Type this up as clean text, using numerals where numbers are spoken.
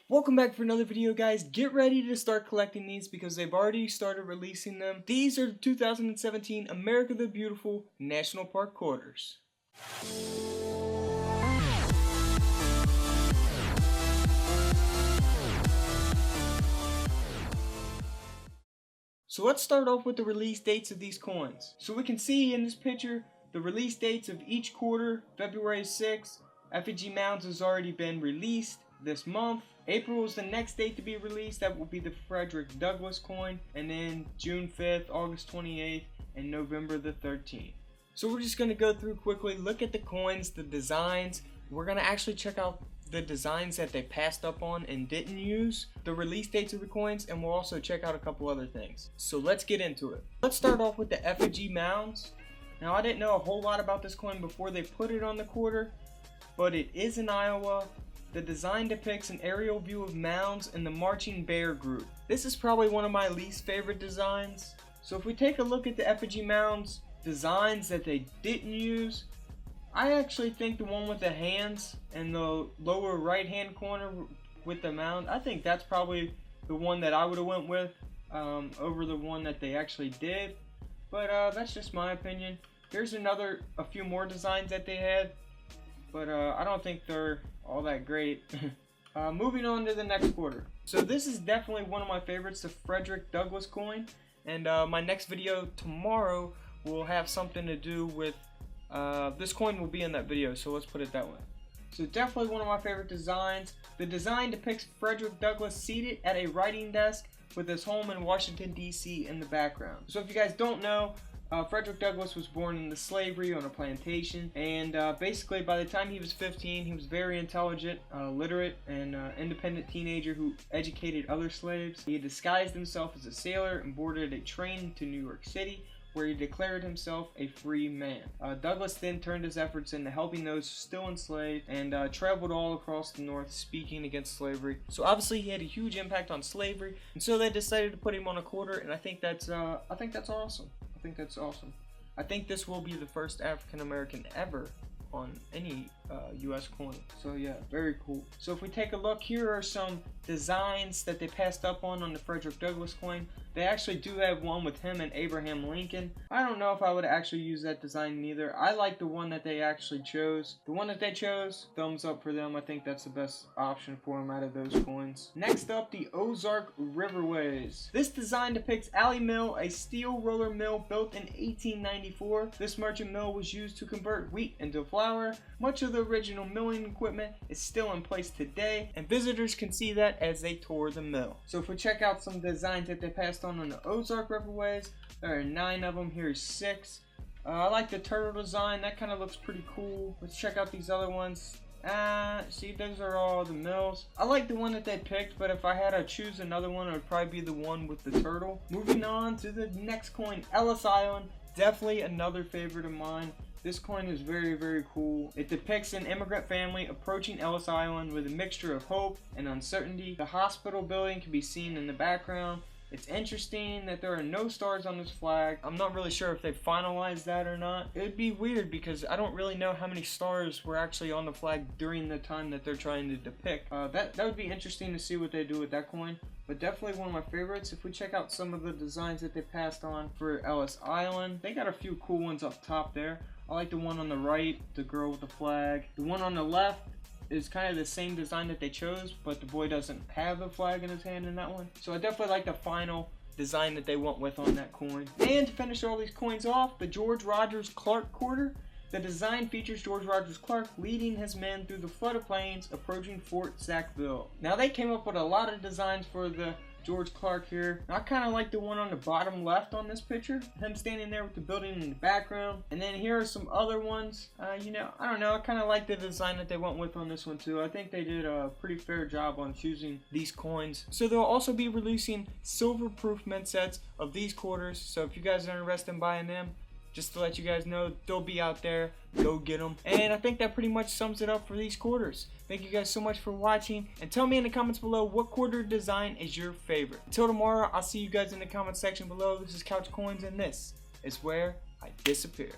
Welcome back for another video, guys. Get ready to start collecting these because they've already started releasing them. These are 2017 America the Beautiful National Park quarters. So let's start off with the release dates of these coins. So we can see in this picture the release dates of each quarter. February 6th, effigy mounds has already been released this month. April is the next date to be released. That will be the Fredrick Douglass coin. And then June 5th, August 28th, and November the 13th. So we're just going to go through quickly, look at the coins, the designs. We're going to actually check out the designs that they passed up on and didn't use, the release dates of the coins, and we'll also check out a couple other things. So let's get into it. Let's start off with the effigy mounds. Now I didn't know a whole lot about this coin before they put it on the quarter, but it is in Iowa. The design depicts an aerial view of mounds and the marching bear group. This is probably one of my least favorite designs. So if we take a look at the effigy mounds designs that they didn't use, I actually think the one with the hands and the lower right hand corner with the mound, I think that's probably the one that I would have went with over the one that they actually did. But that's just my opinion. Here's a few more designs that they had, but I don't think they're all that great. Moving on to the next quarter. So this is definitely one of my favorites, the Frederick Douglass coin, and my next video tomorrow will have something to do with this coin will be in that video, so let's put it that way. So definitely one of my favorite designs. The design depicts Frederick Douglass seated at a writing desk with his home in Washington, D.C. in the background. So if you guys don't know, Frederick Douglass was born into slavery on a plantation, and basically by the time he was 15, he was very intelligent, literate, and independent teenager who educated other slaves. He had disguised himself as a sailor and boarded a train to New York City, where he declared himself a free man. Douglass then turned his efforts into helping those still enslaved and traveled all across the North speaking against slavery. So obviously he had a huge impact on slavery, and so they decided to put him on a quarter, and I think that's awesome. I think that's awesome. I think this will be the first African American ever on any US coin. So yeah, very cool. So if we take a look, here are some designs that they passed up on the Frederick Douglass coin. They actually do have one with him and Abraham Lincoln. I don't know if I would actually use that design neither. I like the one that they actually chose. The one that they chose, thumbs up for them. I think that's the best option for them out of those coins. Next up, the Ozark Riverways. This design depicts Alley Mill, a steel roller mill built in 1894. This merchant mill was used to convert wheat into flour. Much of the original milling equipment is still in place today, and visitors can see that as they tour the mill. So if we check out some designs that they passed on the Ozark Riverways, there are 9 of them. Here's 6. I like the turtle design. That kind of looks pretty cool. Let's check out these other ones. See, those are all the mills. I like the one that they picked, but if I had to choose another one, it would probably be the one with the turtle. Moving on to the next coin, Ellis Island. Definitely another favorite of mine. This coin is very, very cool. It depicts an immigrant family approaching Ellis Island with a mixture of hope and uncertainty. The hospital building can be seen in the background. It's interesting that there are no stars on this flag. I'm not really sure if they finalized that or not. It would be weird because I don't really know how many stars were actually on the flag during the time that they're trying to depict. That would be interesting to see what they do with that coin. But definitely one of my favorites. If we check out some of the designs that they passed on for Ellis Island, they got a few cool ones up top there. I like the one on the right, the girl with the flag. The one on the left is kind of the same design that they chose, but the boy doesn't have the flag in his hand in that one. So I definitely like the final design that they went with on that coin. And to finish all these coins off, the George Rogers Clark quarter. The design features George Rogers Clark leading his men through the flooded plains approaching Fort Sackville. Now they came up with a lot of designs for the George Clark here. I kind of like the one on the bottom left on this picture, him standing there with the building in the background. And then here are some other ones. I don't know, I kind of like the design that they went with on this one too. I think they did a pretty fair job on choosing these coins. So they'll also be releasing silver proof mint sets of these quarters, so if you guys are interested in buying them, just to let you guys know, they'll be out there. Go get them. And I think that pretty much sums it up for these quarters. Thank you guys so much for watching. And tell me in the comments below what quarter design is your favorite. Until tomorrow, I'll see you guys in the comment section below. This is Couch Coins, and this is where I disappear.